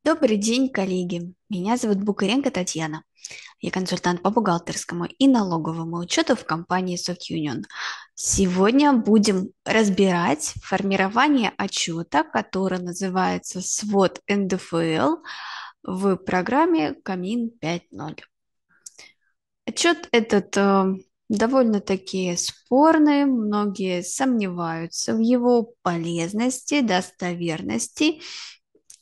Добрый день, коллеги. Меня зовут Букаренко Татьяна. Я консультант по бухгалтерскому и налоговому учету в компании SoftUnion. Сегодня будем разбирать формирование отчета, который называется SWOT НДФЛ в программе Камин 5.0. Отчет этот довольно-таки спорный, многие сомневаются в его полезности, достоверности,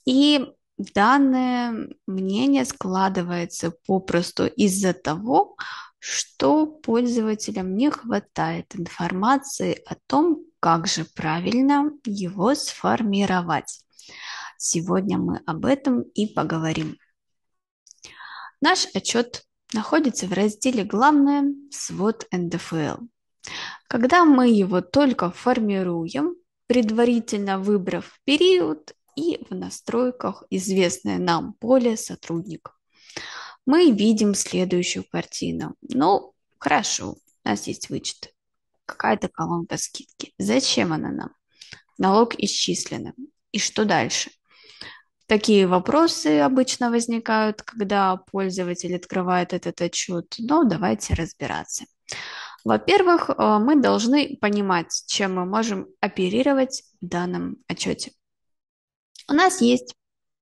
и данное мнение складывается попросту из-за того, что пользователям не хватает информации о том, как же правильно его сформировать. Сегодня мы об этом и поговорим. Наш отчет находится в разделе «Главное. СВОТ НДФЛ». Когда мы его только формируем, предварительно выбрав период и в настройках известное нам поле сотрудника, мы видим следующую картину. Ну, хорошо, у нас есть вычет, какая-то колонка скидки. Зачем она нам? Налог исчислен. И что дальше? Такие вопросы обычно возникают, когда пользователь открывает этот отчет. Но давайте разбираться. Во-первых, мы должны понимать, чем мы можем оперировать в данном отчете. У нас есть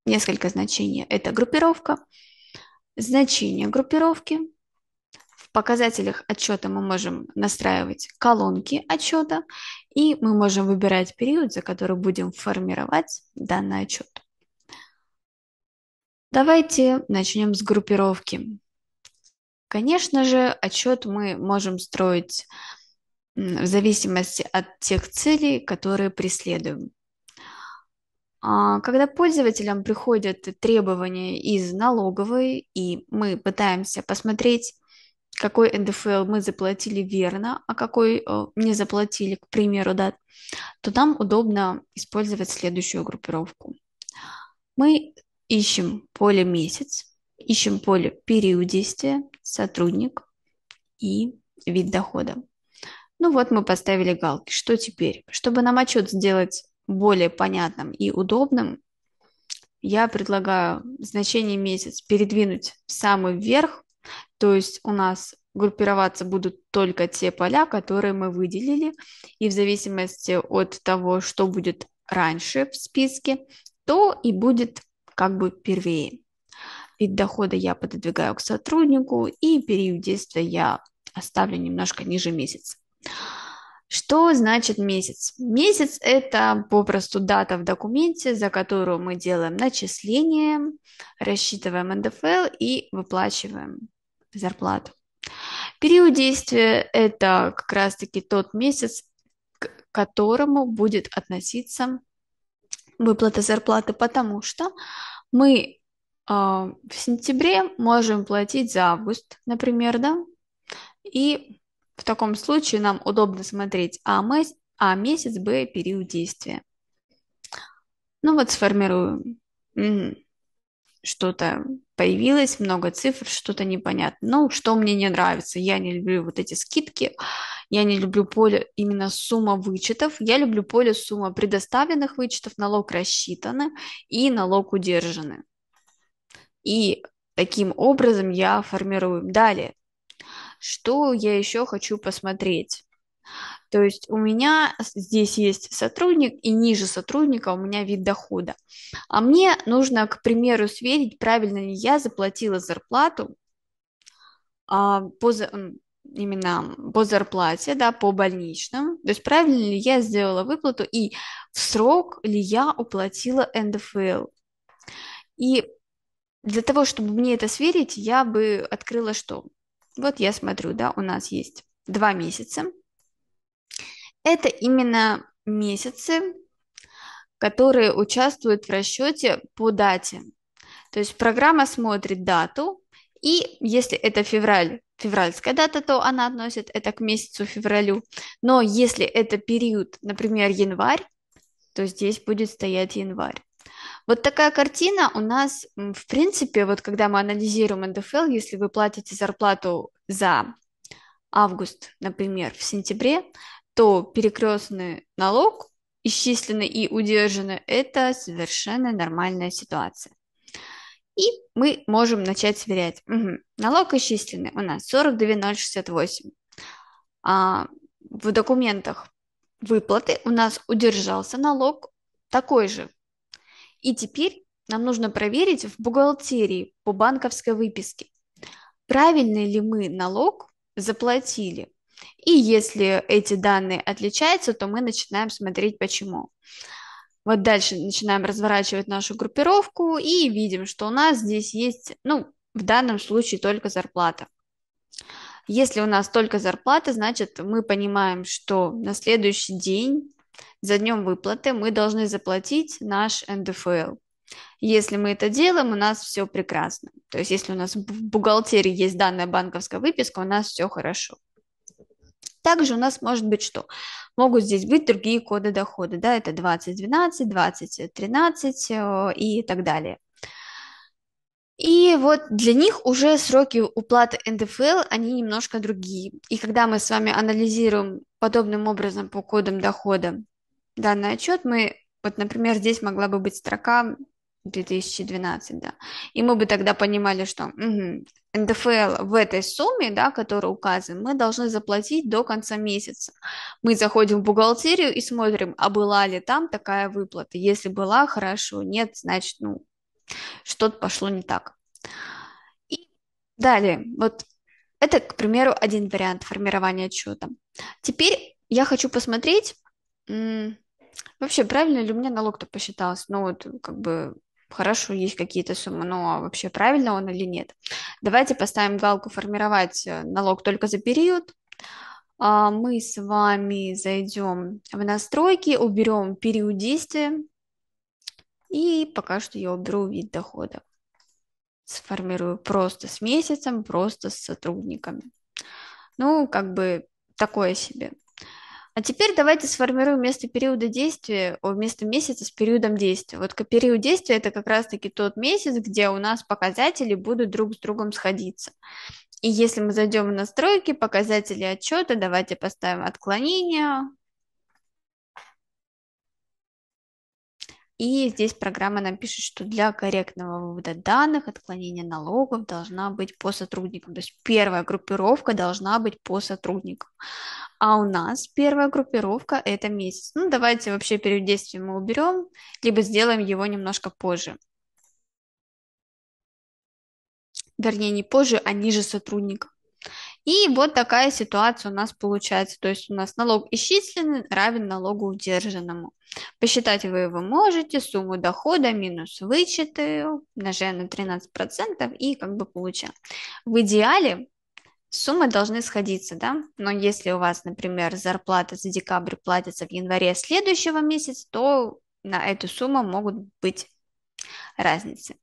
несколько значений. Это группировка, значение группировки. В показателях отчета мы можем настраивать колонки отчета, и мы можем выбирать период, за который будем формировать данный отчет. Давайте начнем с группировки. Конечно же, отчет мы можем строить в зависимости от тех целей, которые преследуем. Когда пользователям приходят требования из налоговой, и мы пытаемся посмотреть, какой НДФЛ мы заплатили верно, а какой не заплатили, к примеру, да, то нам удобно использовать следующую группировку. Мы ищем поле месяц, ищем поле период действия, сотрудник и вид дохода. Ну вот мы поставили галки. Что теперь? Чтобы нам отчет сделать более понятным и удобным, я предлагаю значение месяц передвинуть в самый верх, то есть у нас группироваться будут только те поля, которые мы выделили, и в зависимости от того, что будет раньше в списке, то и будет как бы первее. Вид дохода я пододвигаю к сотруднику, и период действия я оставлю немножко ниже месяца. Что значит месяц? Месяц – это попросту дата в документе, за которую мы делаем начисление, рассчитываем НДФЛ и выплачиваем зарплату. Период действия – это как раз-таки тот месяц, к которому будет относиться выплата зарплаты, потому что мы в сентябре можем платить за август, например, да, и в таком случае нам удобно смотреть А месяц, Б период действия. Ну вот сформируем. Что-то появилось, много цифр, что-то непонятно. Ну, что мне не нравится? Я не люблю вот эти скидки, я не люблю поле именно сумма вычетов, я люблю поле сумма предоставленных вычетов, налог рассчитаны и налог удержаны. И таким образом я формирую. Далее, что я еще хочу посмотреть? То есть у меня здесь есть сотрудник, и ниже сотрудника у меня вид дохода. А мне нужно, к примеру, сверить, правильно ли я заплатила зарплату именно по зарплате, да, по больничным. То есть правильно ли я сделала выплату и в срок ли я уплатила НДФЛ. И для того, чтобы мне это сверить, я бы открыла что? Вот я смотрю, да, у нас есть 2 месяца. Это именно месяцы, которые участвуют в расчете по дате. То есть программа смотрит дату, и если это февральская дата, то она относит это к месяцу февралю. Но если это период, например, январь, то здесь будет стоять январь. Вот такая картина у нас, в принципе, вот когда мы анализируем НДФЛ, если вы платите зарплату за август, например, в сентябре, то перекрестный налог, исчисленный и удержанный, это совершенно нормальная ситуация. И мы можем начать сверять. Мгм. Налог исчисленный у нас 42 068. А в документах выплаты у нас удержался налог такой же. И теперь нам нужно проверить в бухгалтерии по банковской выписке, правильный ли мы налог заплатили. И если эти данные отличаются, то мы начинаем смотреть, почему. Вот дальше начинаем разворачивать нашу группировку и видим, что у нас здесь есть, ну, в данном случае только зарплата. Если у нас только зарплата, значит, мы понимаем, что на следующий день, за днем выплаты, мы должны заплатить наш НДФЛ. Если мы это делаем, у нас все прекрасно. То есть, если у нас в бухгалтерии есть данная банковская выписка, у нас все хорошо. Также у нас может быть что? Могут здесь быть другие коды дохода, да, это 2012, 2013 и так далее. И вот для них уже сроки уплаты НДФЛ, они немножко другие. И когда мы с вами анализируем подобным образом по кодам дохода данный отчет, мы, вот, например, здесь могла бы быть строка 2012, да, и мы бы тогда понимали, что НДФЛ в этой сумме, да, которую указываем, мы должны заплатить до конца месяца. Мы заходим в бухгалтерию и смотрим, а была ли там такая выплата. Если была, хорошо, нет, значит, ну, что-то пошло не так. И далее, вот это, к примеру, один вариант формирования отчета. Теперь я хочу посмотреть, вообще правильно ли у меня налог-то посчитался. Ну вот как бы хорошо, есть какие-то суммы, но вообще правильно он или нет. Давайте поставим галку «Формировать налог только за период». Мы с вами зайдем в настройки, уберем период действия, и пока что я уберу вид дохода. Сформирую просто с месяцем, просто с сотрудниками. Ну, как бы такое себе. А теперь давайте сформируем вместо периода действия, вместо месяца с периодом действия. Вот период действия это как раз-таки тот месяц, где у нас показатели будут друг с другом сходиться. И если мы зайдем в настройки, показатели отчета, давайте поставим отклонения. И здесь программа нам пишет, что для корректного вывода данных отклонение налогов должна быть по сотрудникам. То есть первая группировка должна быть по сотрудникам. А у нас первая группировка это месяц. Ну, давайте вообще период действия мы уберем, либо сделаем его немножко позже. Вернее, не позже, а ниже сотрудника. И вот такая ситуация у нас получается. То есть у нас налог исчисленный равен налогу удержанному. Посчитать вы его можете, сумму дохода минус вычеты, умножаем на 13% и как бы получаем. В идеале суммы должны сходиться, да? Но если у вас, например, зарплата за декабрь платится в январе следующего месяца, то на эту сумму могут быть разницы.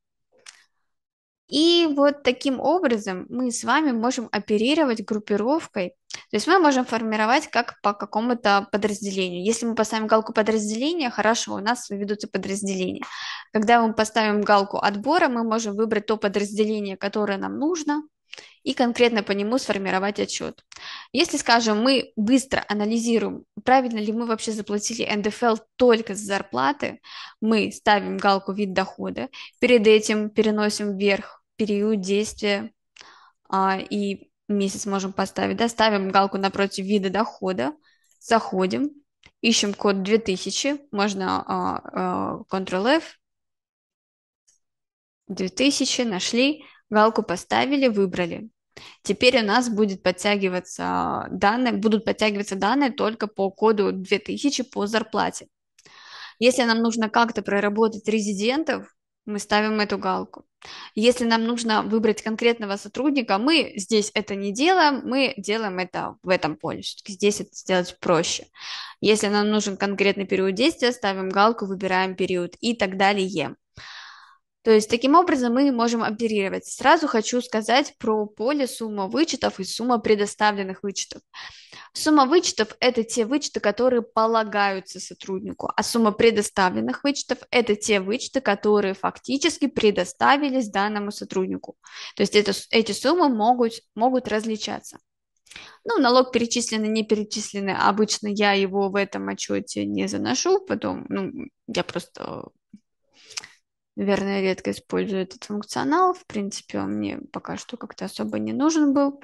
И вот таким образом мы с вами можем оперировать группировкой. То есть мы можем формировать как по какому-то подразделению. Если мы поставим галку подразделения, хорошо, у нас ведутся подразделения. Когда мы поставим галку отбора, мы можем выбрать то подразделение, которое нам нужно, и конкретно по нему сформировать отчет. Если, скажем, мы быстро анализируем, правильно ли мы вообще заплатили НДФЛ только с зарплаты, мы ставим галку «Вид дохода», перед этим переносим вверх период действия и месяц можем поставить, да, ставим галку напротив вида дохода, заходим, ищем код 2000, можно Ctrl-F, 2000, нашли, галку поставили, выбрали. Теперь у нас будут подтягиваться данные только по коду 2000 по зарплате. Если нам нужно как-то проработать резидентов, мы ставим эту галку. Если нам нужно выбрать конкретного сотрудника, мы здесь это не делаем, мы делаем это в этом поле. Здесь это сделать проще. Если нам нужен конкретный период действия, ставим галку, выбираем период и так далее. То есть таким образом мы можем оперировать. Сразу хочу сказать про поле сумма вычетов и сумма предоставленных вычетов. Сумма вычетов– это те вычеты, которые полагаются сотруднику, а сумма предоставленных вычетов– это те вычеты, которые фактически предоставились данному сотруднику. То есть эти суммы могут различаться. Ну, налог перечисленный, не перечисленный, обычно я его в этом отчете не заношу, потом, ну, я просто Наверное, редко использую этот функционал. В принципе, он мне пока что как-то особо не нужен был.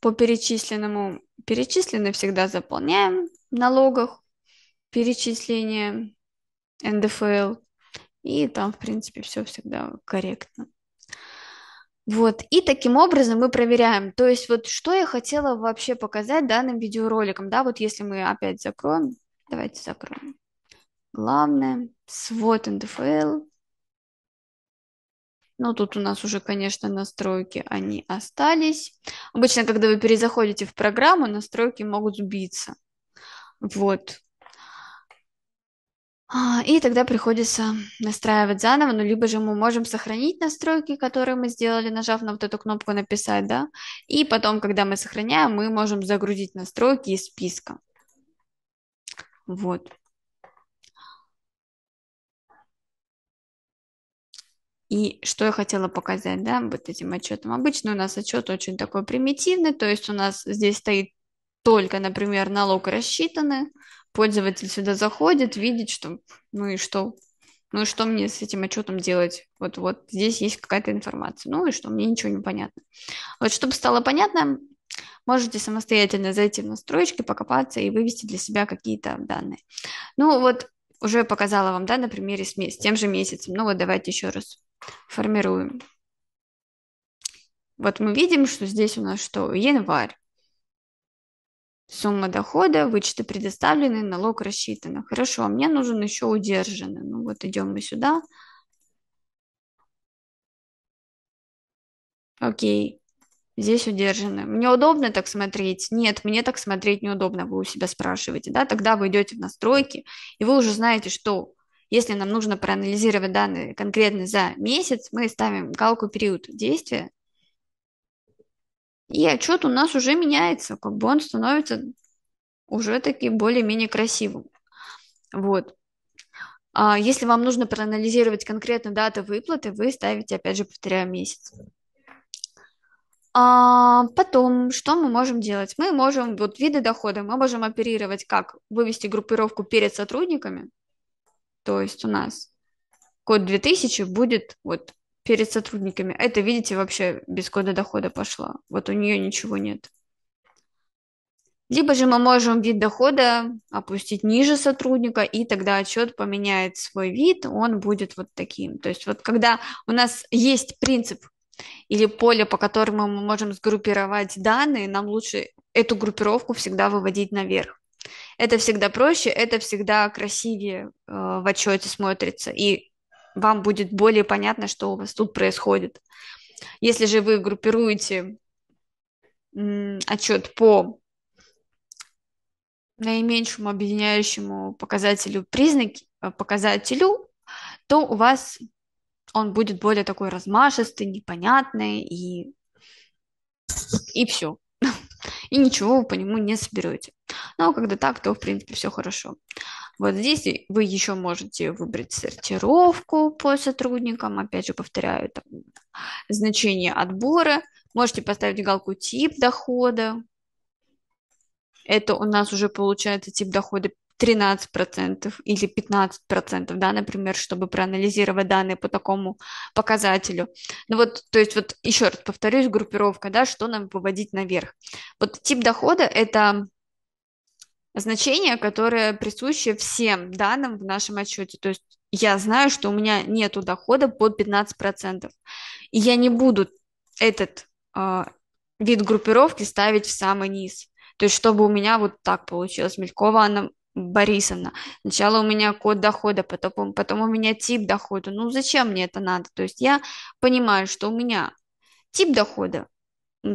По перечисленному перечисленные всегда заполняем в налогах, перечисление НДФЛ, и там, в принципе, все всегда корректно. Вот, и таким образом мы проверяем. То есть вот что я хотела вообще показать данным видеороликом, да, вот если мы опять закроем, давайте закроем. Главное, свод НДФЛ. Ну, тут у нас уже, конечно, настройки, они остались. Обычно, когда вы перезаходите в программу, настройки могут сбиться. Вот. И тогда приходится настраивать заново, ну, либо же мы можем сохранить настройки, которые мы сделали, нажав на вот эту кнопку «Написать», да, и потом, когда мы сохраняем, мы можем загрузить настройки из списка. Вот. И что я хотела показать, да, вот этим отчетом. Обычно у нас отчет очень такой примитивный, то есть у нас здесь стоит только, например, налог рассчитаны, пользователь сюда заходит, видит, что, ну и что, ну и что мне с этим отчетом делать? Вот здесь есть какая-то информация, ну и что, мне ничего не понятно. Вот чтобы стало понятно, можете самостоятельно зайти в настройки, покопаться и вывести для себя какие-то данные. Ну вот уже показала вам, да, на примере с тем же месяцем. Ну вот давайте еще раз формируем. Вот мы видим, что здесь у нас что? Январь. Сумма дохода, вычеты предоставлены, налог рассчитан. Хорошо, а мне нужен еще удержанный. Ну вот идем мы сюда. Окей, здесь удержаны. Мне удобно так смотреть? Нет, мне так смотреть неудобно, вы у себя спрашиваете, да? Тогда вы идете в настройки, и вы уже знаете, что если нам нужно проанализировать данные конкретно за месяц, мы ставим галку период действия, и отчет у нас уже меняется, как бы он становится уже таки более-менее красивым. Вот. А если вам нужно проанализировать конкретно дату выплаты, вы ставите, опять же, повторяю, месяц. Потом, что мы можем делать? Мы можем, вот виды дохода, мы можем оперировать как? Вывести группировку перед сотрудниками, то есть у нас код 2000 будет вот перед сотрудниками. Это, видите, вообще без кода дохода пошла. Вот у нее ничего нет. Либо же мы можем вид дохода опустить ниже сотрудника, и тогда отчет поменяет свой вид, он будет вот таким. То есть вот когда у нас есть принцип или поле, по которому мы можем сгруппировать данные, нам лучше эту группировку всегда выводить наверх. Это всегда проще, это всегда красивее в отчете смотрится, и вам будет более понятно, что у вас тут происходит. Если же вы группируете отчет по наименьшему объединяющему показателю, то у вас он будет более такой размашистый, непонятный, и все. И ничего вы по нему не соберете. Но когда так, то, в принципе, все хорошо. Вот здесь вы еще можете выбрать сортировку по сотрудникам. Опять же, повторяю, там, значение отбора. Можете поставить галку «Тип дохода». Это у нас уже получается тип дохода 13% или 15%, да, например, чтобы проанализировать данные по такому показателю. Ну вот, то есть вот еще раз повторюсь, группировка, да, что нам выводить наверх. Вот тип дохода – это значение, которое присуще всем данным в нашем отчете. То есть я знаю, что у меня нету дохода под 15%. И я не буду этот вид группировки ставить в самый низ. То есть чтобы у меня вот так получилось. Мелькова Анна Борисовна. Сначала у меня код дохода, потом у меня тип дохода. Ну зачем мне это надо? То есть я понимаю, что у меня тип дохода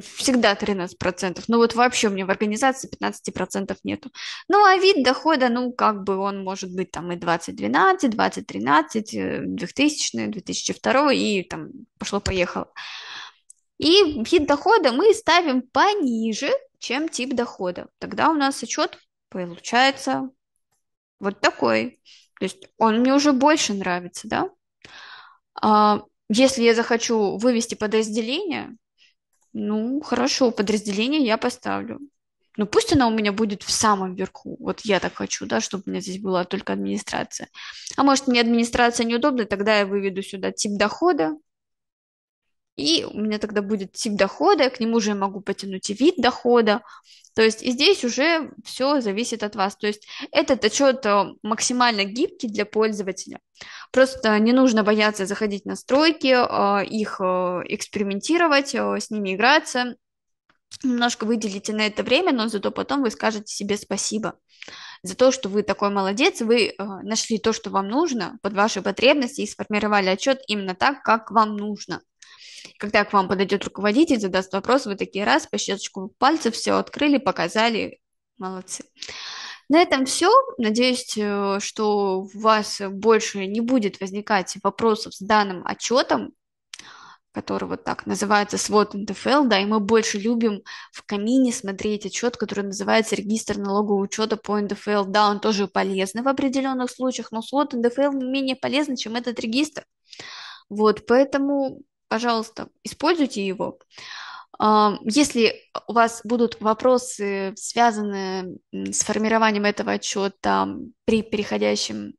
всегда 13%. Ну вот вообще у меня в организации 15% нету. Ну а вид дохода, ну как бы он может быть там и 2012, 2013, 2000, 2002 и там пошло-поехало. И вид дохода мы ставим пониже, чем тип дохода. Тогда у нас отчет получается вот такой. То есть он мне уже больше нравится, да? Если я захочу вывести подразделение, ну, хорошо, подразделение я поставлю. Ну, пусть она у меня будет в самом верху. Вот я так хочу, да, чтобы у меня здесь была только администрация. А может, мне администрация неудобна, тогда я выведу сюда тип дохода, и у меня тогда будет тип дохода, к нему же я могу потянуть и вид дохода. То есть и здесь уже все зависит от вас. То есть этот отчет максимально гибкий для пользователя. Просто не нужно бояться заходить в настройки, их экспериментировать, с ними играться. Немножко выделите на это время, но зато потом вы скажете себе спасибо за то, что вы такой молодец, вы нашли то, что вам нужно под ваши потребности и сформировали отчет именно так, как вам нужно. Когда к вам подойдет руководитель, задаст вопрос, вы такие раз, по щелчку пальцев все открыли, показали, молодцы. На этом все. Надеюсь, что у вас больше не будет возникать вопросов с данным отчетом, который вот так называется SWOT НДФЛ, да, и мы больше любим в камине смотреть отчет, который называется регистр налогового учета по НДФЛ. Да, он тоже полезный в определенных случаях, но SWOT НДФЛ не менее полезный, чем этот регистр. Вот, поэтому, пожалуйста, используйте его. Если у вас будут вопросы, связанные с формированием этого отчета при переходящем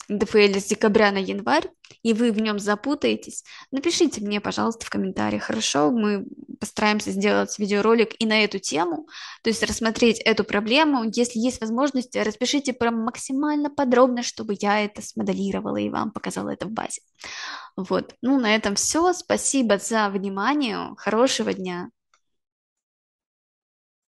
НДФЛ с декабря на январь, и вы в нем запутаетесь, напишите мне, пожалуйста, в комментариях, хорошо? Мы постараемся сделать видеоролик и на эту тему, то есть рассмотреть эту проблему. Если есть возможность, распишите прям максимально подробно, чтобы я это смоделировала и вам показала это в базе. Вот, ну на этом все. Спасибо за внимание. Хорошего дня.